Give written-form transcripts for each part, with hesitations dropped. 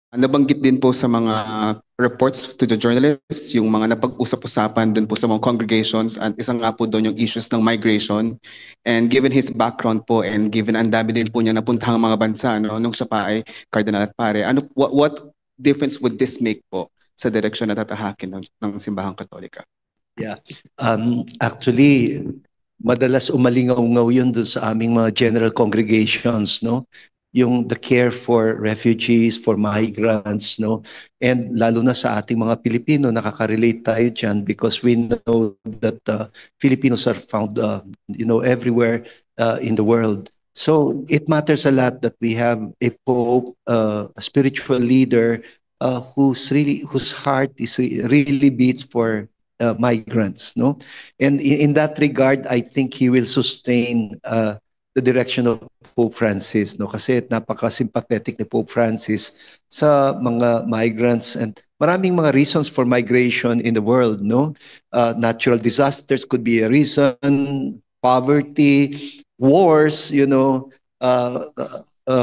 Nabanggit din po sa mga reports to the journalists, yung mga napag-usap-usapan dun po sa mga congregations at isang nga po doon yung issues ng migration. And given his background po and given ang dami din po niya napuntahang mga bansa no, nung siya pa ay Cardinal at Pare, what difference would this make po sa direksyon na tatahakin ng Simbahang Katolika? Yeah. Actually, madalas umalingaw-ngaw yun doon sa aming mga general congregations, no? Yung the care for refugees, for migrants, no? And lalo na sa ating mga Pilipino, nakaka-relate tayo dyan because we know that Filipinos are found, everywhere in the world. So it matters a lot that we have a pope, a spiritual leader whose heart is really beats for migrants, no? And in that regard, I think he will sustain the direction of Pope Francis, no? Kasi napaka-sympathetic ni Pope Francis sa mga migrants and maraming mga reasons for migration in the world, no? Natural disasters could be a reason, poverty, wars,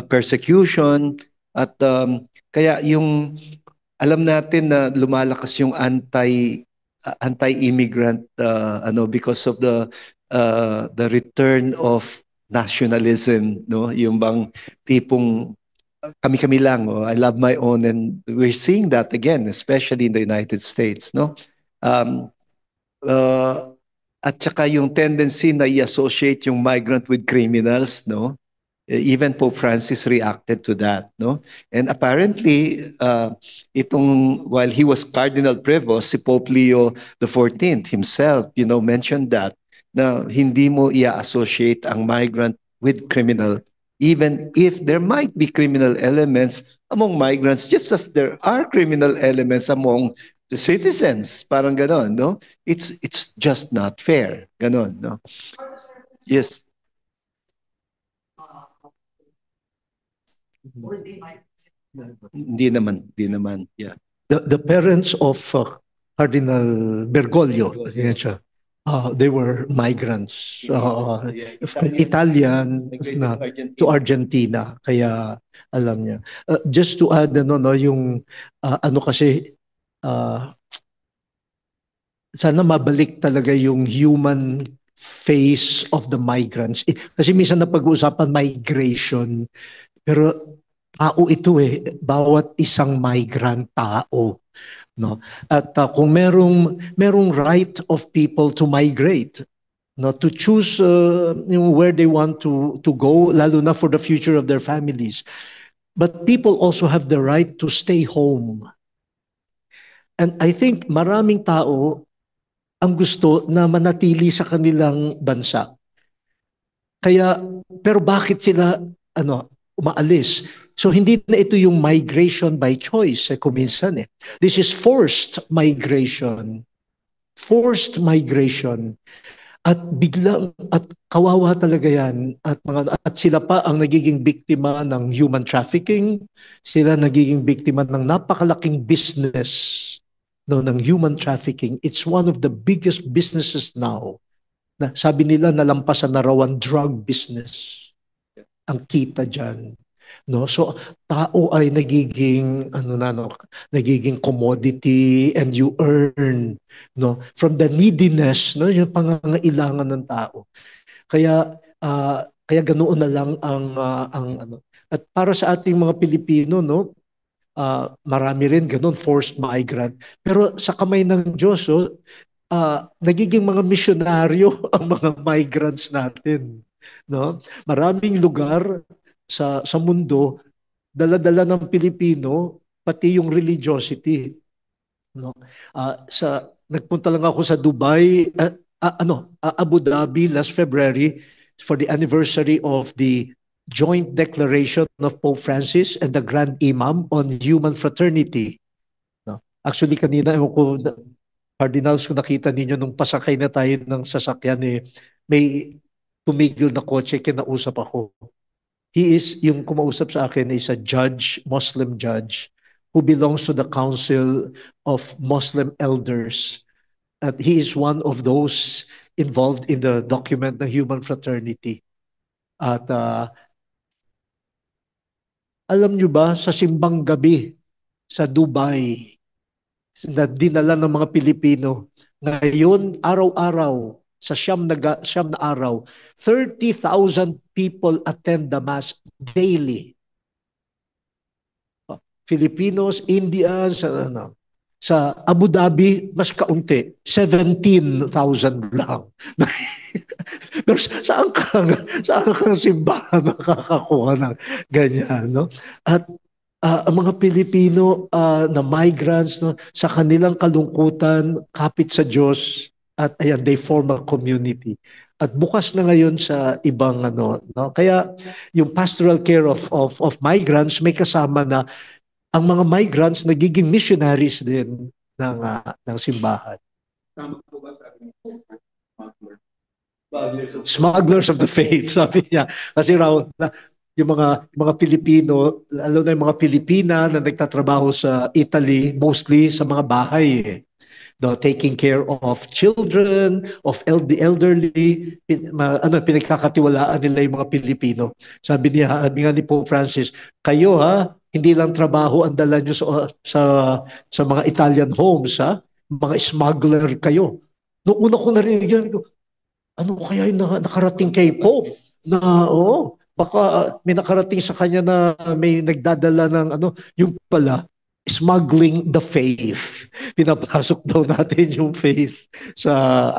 persecution, at kaya yung alam natin na lumalakas yung anti-immigrant because of the return of nationalism, no, yung bang tipong kami-kami lang, I love my own, and we're seeing that again especially in the United States, no. um, uh, at saka yung tendency na i-associate yung migrant with criminals, no. Even Pope Francis reacted to that, no? And apparently, while he was Cardinal Prevost, si Pope Leo the 14th himself, mentioned that na hindi mo i-associate ang migrant with criminal, even if there might be criminal elements among migrants, just as there are criminal elements among the citizens. Parang ganon, no? It's just not fair. Ganon, no? Yes. Hindi naman. Yeah. The parents of Cardinal Bergoglio, they were migrants, Italian na to Argentina. Kaya alam niya. Just to add, yung kasi sana mabalik talaga yung human face of the migrants. Kasi minsan na pag-uusapan migration, pero tao ito bawat isang migrant tao, no? At kung merong right of people to migrate, no, to choose where they want to go, lalo na for the future of their families. But people also have the right to stay home. And I think maraming tao ang gusto na manatili sa kanilang bansa. Pero bakit sila umaalis? So hindi na ito yung migration by choice kuminsan. This is forced migration. Forced migration. At biglang at kawawa talaga yan at sila pa ang nagiging biktima ng human trafficking. Sila nagiging biktima ng napakalaking business ng human trafficking. It's one of the biggest businesses now. Na sabi nila nalampasan na raw ang drug business. Ang kita diyan. No, so tao ay nagiging nagiging commodity, and you earn from the neediness, yung pangangailangan ng tao. Kaya ganoon na lang ang at para sa ating mga Pilipino, marami rin ganoon, forced migrant, pero sa kamay ng Diyos nagiging mga misyonaryo ang mga migrants natin, no? Maraming lugar sa mundo dala-dala ng Pilipino pati yung religiosity, no? Nagpunta lang ako sa Dubai, Abu Dhabi last February for the anniversary of the joint declaration of Pope Francis and the Grand Imam on human fraternity, no? Actually kanina ko Cardinals, kung nakita ninyo nung pasakay na tayo ng sasakyan, may tumigil na kotse, kinausap ako. Yung kumausap sa akin is a judge, Muslim judge, who belongs to the Council of Muslim Elders. At he is one of those involved in the document na human fraternity. At alam nyo ba, sa simbang gabi sa Dubai na dinala ng mga Pilipino. Ngayon, araw-araw, sa siyam na araw, 30,000 people attend the Mass daily. Filipinos, Indians, sa Abu Dhabi, mas kaunti, 17,000 lang. Pero saan kang simbahan nakakakuha ng ganyan, no? At ang mga Pilipino na migrants, no, sa kanilang kalungkutan, kapit sa Diyos, at ayan, they form a community. At bukas na ngayon sa ibang no? Kaya yung pastoral care of migrants may kasama na ang mga migrants nagiging missionaries din ng simbahan. Tama po ba sabi niyo? Smugglers of the faith, sabi niya. Kasi raw, yung mga Pilipino, lalo na yung mga Pilipina na nagtatrabaho sa Italy, mostly sa mga bahay, taking care of children, of the elderly, pinagkakatiwalaan nila yung mga Pilipino. Sabi nga ni Pope Francis, kayo hindi lang trabaho ang dala nyo sa mga Italian homes, mga smuggler kayo. Noong una ko narinig yan, ano kaya yung nakarating kay Pope? Baka may nakarating sa kanya na may nagdadala ng yung pala, smuggling the faith. Pinapasok daw natin yung faith sa